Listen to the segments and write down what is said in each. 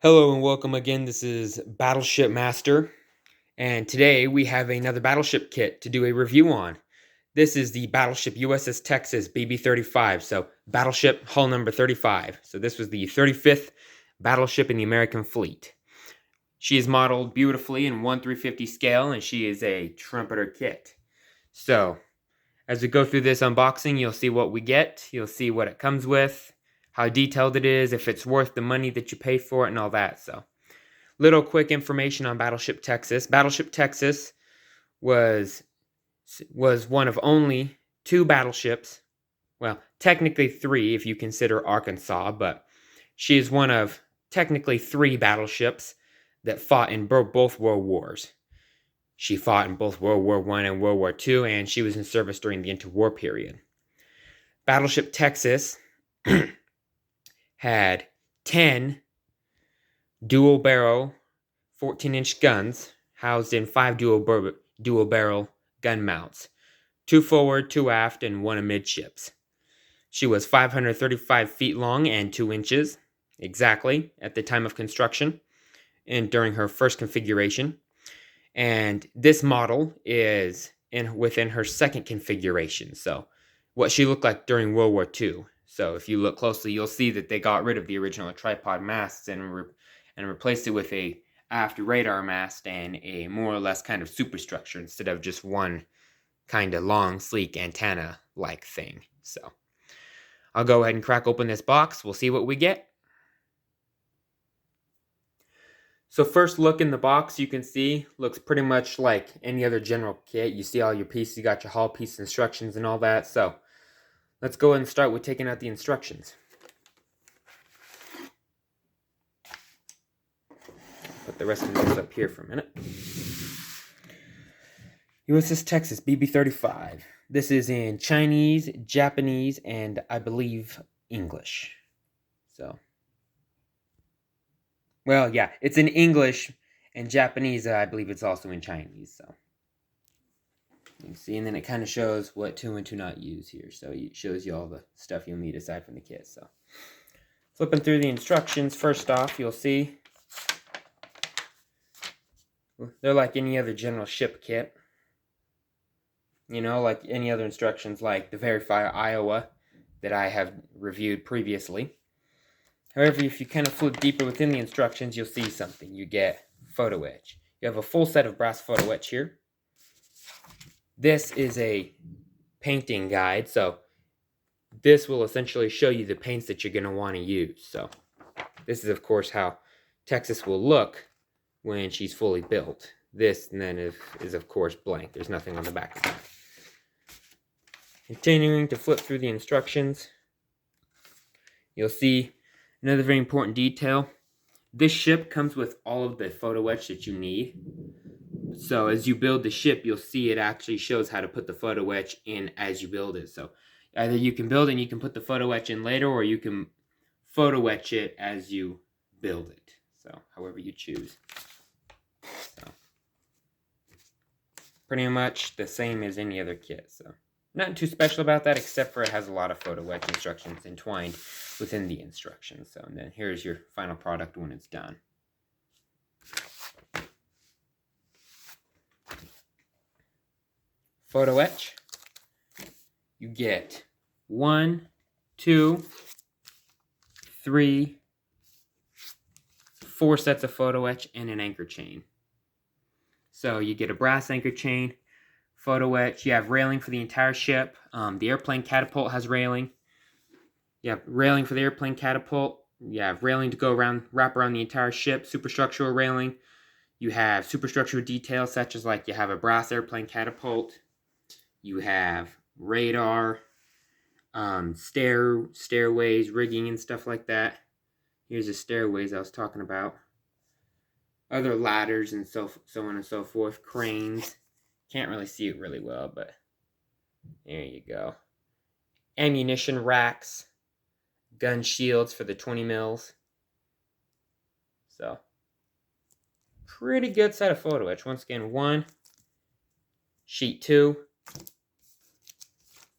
Hello and welcome again. This is Battleship Master, and today we have another Battleship kit to do a review on. This is the Battleship USS Texas BB-35, so Battleship hull number 35. So this was the 35th battleship in the American fleet. She is modeled beautifully in 1/350 scale, and she is a Trumpeter kit. So, as we go through this unboxing, you'll see what we get, you'll see what it comes with, how detailed it is, if it's worth the money that you pay for it, and all that, so. Little quick information on Battleship Texas. Battleship Texas was one of only two battleships, well, technically three if you consider Arkansas, but she is one of technically three battleships that fought in both World Wars. She fought in both World War I and World War II, and she was in service during the interwar period. Battleship Texas had 10 dual-barrel 14-inch guns housed in 5 dual-barrel gun mounts, 2 forward, 2 aft, and 1 amidships. She was 535 feet long and 2 inches, exactly, at the time of construction and during her first configuration. And this model is within her second configuration, so what she looked like during World War II. So if you look closely, you'll see that they got rid of the original tripod masts and replaced it with a aft radar mast and a more or less kind of superstructure instead of just one kind of long, sleek antenna-like thing. So I'll go ahead and crack open this box. We'll see what we get. So first look in the box, you can see, looks pretty much like any other general kit. You see all your pieces, you got your hull piece instructions and all that. So let's go ahead and start with taking out the instructions. Put the rest of this up here for a minute. USS Texas BB-35. This is in Chinese, Japanese, and I believe English. So, well, yeah, it's in English and Japanese. I believe it's also in Chinese. So, you can see, and then it kind of shows what to and to not use here. So it shows you all the stuff you'll need aside from the kit. So, flipping through the instructions, first off, you'll see they're like any other general ship kit. You know, like any other instructions, like the Verify Iowa that I have reviewed previously. However, if you kind of flip deeper within the instructions, you'll see something. You get photo etch. You have a full set of brass photo etch here. This is a painting guide, so this will essentially show you the paints that you're going to want to use. So this is, of course, how Texas will look when she's fully built. This then is of course blank. There's nothing on the back of that. Continuing to flip through the instructions, you'll see another very important detail. This ship comes with all of the photo etch that you need. So as you build the ship, you'll see it actually shows how to put the photo etch in as you build it. So either you can build it and you can put the photo etch in later, or you can photo etch it as you build it. So however you choose. So pretty much the same as any other kit. So nothing too special about that, except for it has a lot of photo etch instructions entwined within the instructions. So, and then here's your final product when it's done. Photo etch. You get 1, 2, 3, 4 sets of photo etch and an anchor chain. So you get a brass anchor chain, photo etch. You have railing for the entire ship. The airplane catapult has railing. You have railing for the airplane catapult. You have railing to go around, wrap around the entire ship. Superstructural railing. You have superstructural details such as like you have a brass airplane catapult. You have radar, stairways, rigging, and stuff like that. Here's the stairways I was talking about. Other ladders and so on and so forth. Cranes. Can't really see it really well, but there you go. Ammunition racks. Gun shields for the 20 mils. So, pretty good set of photo etch. Once again, 1, sheet 2,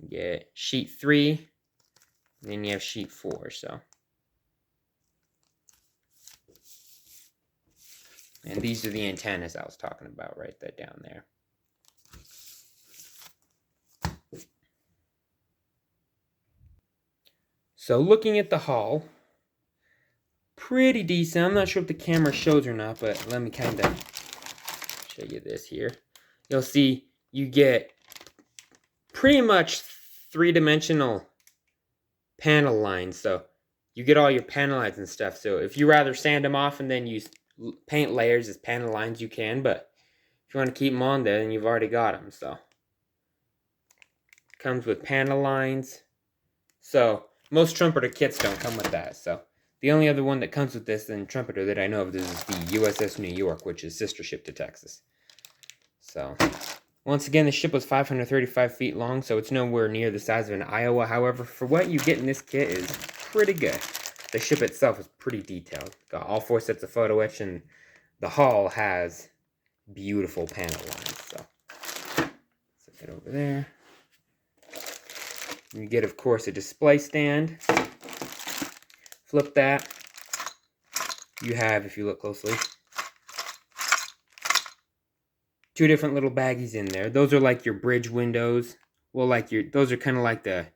you get sheet 3, and then you have sheet 4. So, And these are the antennas I was talking about right there down there. So looking at the hull, pretty decent. I'm not sure if the camera shows or not, but let me kind of show you this here. You'll see you get pretty much three-dimensional panel lines. So you get all your panel lines and stuff. So if you rather sand them off and then use paint layers as panel lines, you can. But if you want to keep them on there, then you've already got them. So comes with panel lines. So most Trumpeter kits don't come with that. So the only other one that comes with this in Trumpeter that I know of is the USS New York, which is sister ship to Texas. So once again, the ship was 535 feet long, so it's nowhere near the size of an Iowa. However, for what you get in this kit is pretty good. The ship itself is pretty detailed. Got all 4 sets of photo etch, and the hull has beautiful panel lines. So set that over there. You get, of course, a display stand. Flip that. You have, if you look closely, 2 different little baggies in there. Those are like your bridge windows. Well, those are kind of like the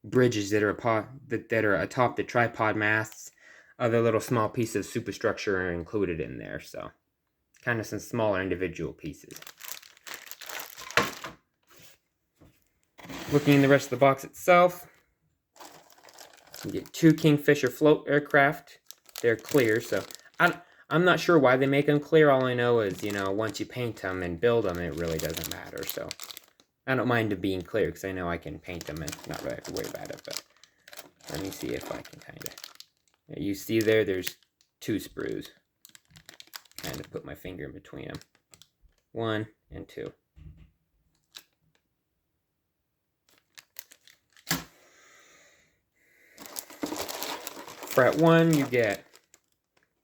bridges that are atop the tripod masts. Other little small pieces of superstructure are included in there. So kind of some smaller individual pieces. Looking in the rest of the box itself, you get 2 Kingfisher float aircraft. They're clear, so I'm not sure why they make them clear. All I know is, once you paint them and build them, it really doesn't matter. So I don't mind them being clear because I know I can paint them and not really have to worry about it. But let me see if I can kind of... You see there's 2 sprues. Kind of put my finger in between them. 1 and 2. Fret 1, you get...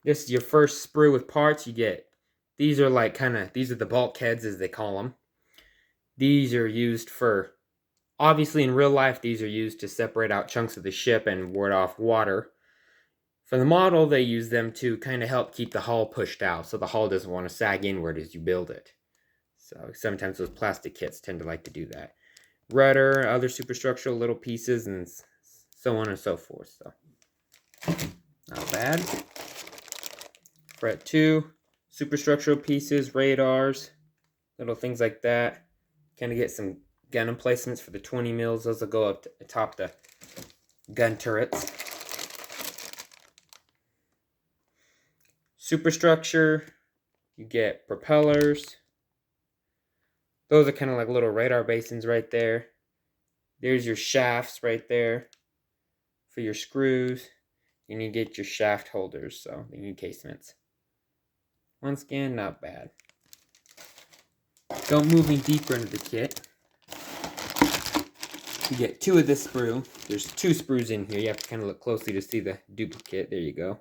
This is your first sprue with parts. You get, these are the bulkheads as they call them. These are used for, obviously in real life, these are used to separate out chunks of the ship and ward off water. For the model, they use them to kind of help keep the hull pushed out, so the hull doesn't want to sag inward as you build it. So sometimes those plastic kits tend to like to do that. Rudder, other superstructural little pieces, and so on and so forth. So not bad. Fret 2, superstructural pieces, radars, little things like that. Kind of get some gun emplacements for the 20 mils. Those will go up atop the gun turrets. Superstructure, you get propellers. Those are kind of like little radar basins right there. There's your shafts right there for your screws. You need to get your shaft holders, so the encasements. Once again, not bad. Moving deeper into the kit, you get 2 of this sprue. There's 2 sprues in here. You have to kind of look closely to see the duplicate. There you go.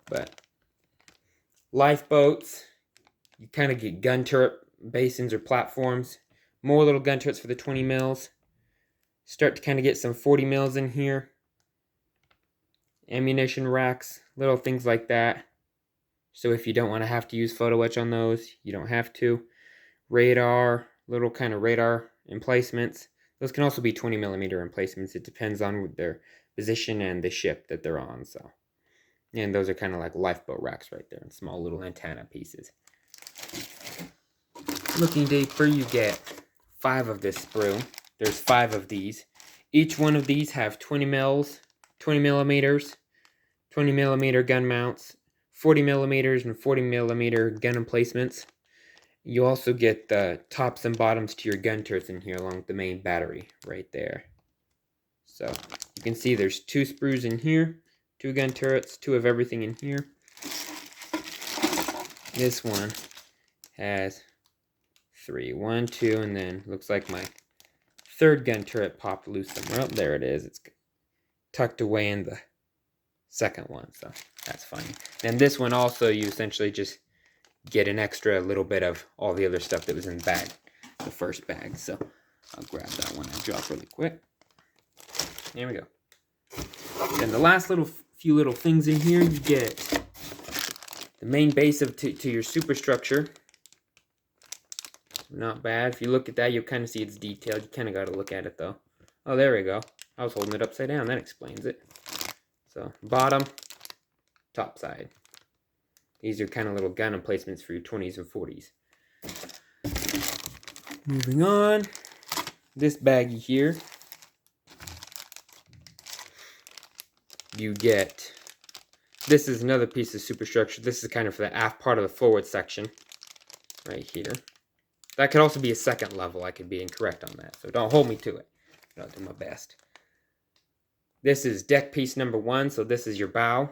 But lifeboats, you kind of get gun turret basins or platforms. More little gun turrets for the 20 mils. Start to kind of get some 40 mils in here. Ammunition racks, little things like that. So if you don't want to have to use photo etch on those, you don't have to. Radar, little kind of radar emplacements. Those can also be 20 millimeter emplacements. It depends on their position and the ship that they're on. So, and those are kind of like lifeboat racks right there, and small little antenna pieces. Looking deeper, you get 5 of this sprue. There's 5 of these. Each one of these have 20 millimeters, 20 millimeter gun mounts, 40 millimeters and 40 millimeter gun emplacements. You also get the tops and bottoms to your gun turrets in here along with the main battery right there. So you can see there's 2 sprues in here, 2 gun turrets, 2 of everything in here. This one has 3, 1, 2, and then looks like my 3rd gun turret popped loose somewhere. Oh, there it is. It's tucked away in the 2nd one, so that's fine. And this one also, you essentially just get an extra little bit of all the other stuff that was in the bag, the first bag. So I'll grab that one and drop really quick. There we go. Then the last few little things in here, you get The main base to your superstructure. Not bad. If you look at that, you'll kind of see it's detailed. You kind of got to look at it, though. Oh, there we go. I was holding it upside down. That explains it. So, bottom, top side. These are kind of little gun emplacements for your 20s and 40s. Moving on. This baggie here. You get... This is another piece of superstructure. This is kind of for the aft part of the forward section. Right here. That could also be a second level. I could be incorrect on that. So don't hold me to it. But I'll do my best. This is deck piece number 1. So this is your bow.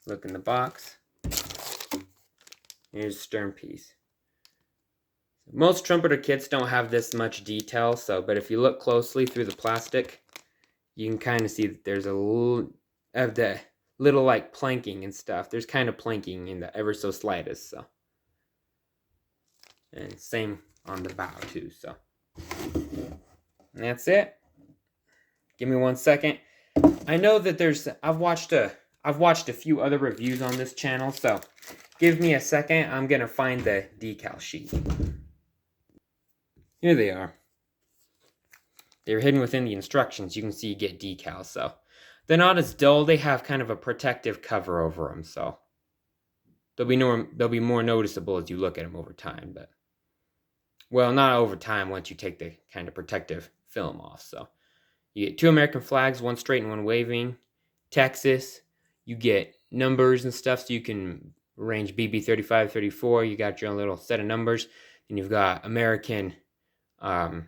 Look in the box. Here's the stern piece. Most Trumpeter kits don't have this much detail. But if you look closely through the plastic, you can kind of see that there's a little of the little like planking and stuff. There's kind of planking in the ever so slightest. So. And same on the bow too, so. And that's it. Give me 1 second. I know that I've watched a few other reviews on this channel, so give me a second. I'm gonna find the decal sheet. Here they are. They're hidden within the instructions. You can see you get decals, so they're not as dull. They have kind of a protective cover over them, so they'll be more noticeable as you look at them over time, but. Well, not over time once you take the kind of protective film off. So you get 2 American flags, 1 straight and 1 waving. Texas, you get numbers and stuff so you can arrange BB-35, 34. You got your own little set of numbers. And you've got American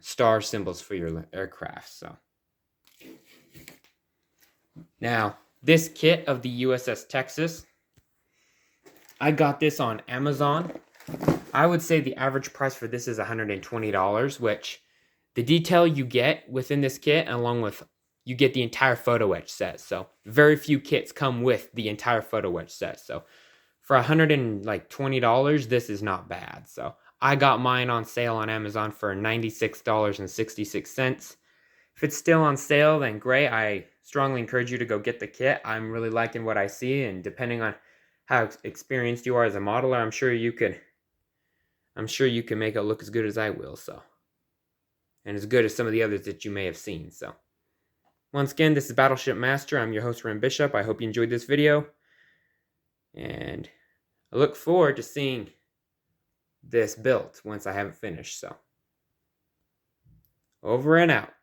star symbols for your aircraft. So now, this kit of the USS Texas, I got this on Amazon. I would say the average price for this is $120, which the detail you get within this kit, along with, you get the entire photo etch set. So very few kits come with the entire photo etch set. So for $120, this is not bad. So I got mine on sale on Amazon for $96.66. If it's still on sale, then great. I strongly encourage you to go get the kit. I'm really liking what I see, and depending on how experienced you are as a modeler, I'm sure you can make it look as good as I will, so. And as good as some of the others that you may have seen, so. Once again, this is Battleship Master. I'm your host, Ren Bishop. I hope you enjoyed this video. And I look forward to seeing this built once I have it finished, so. Over and out.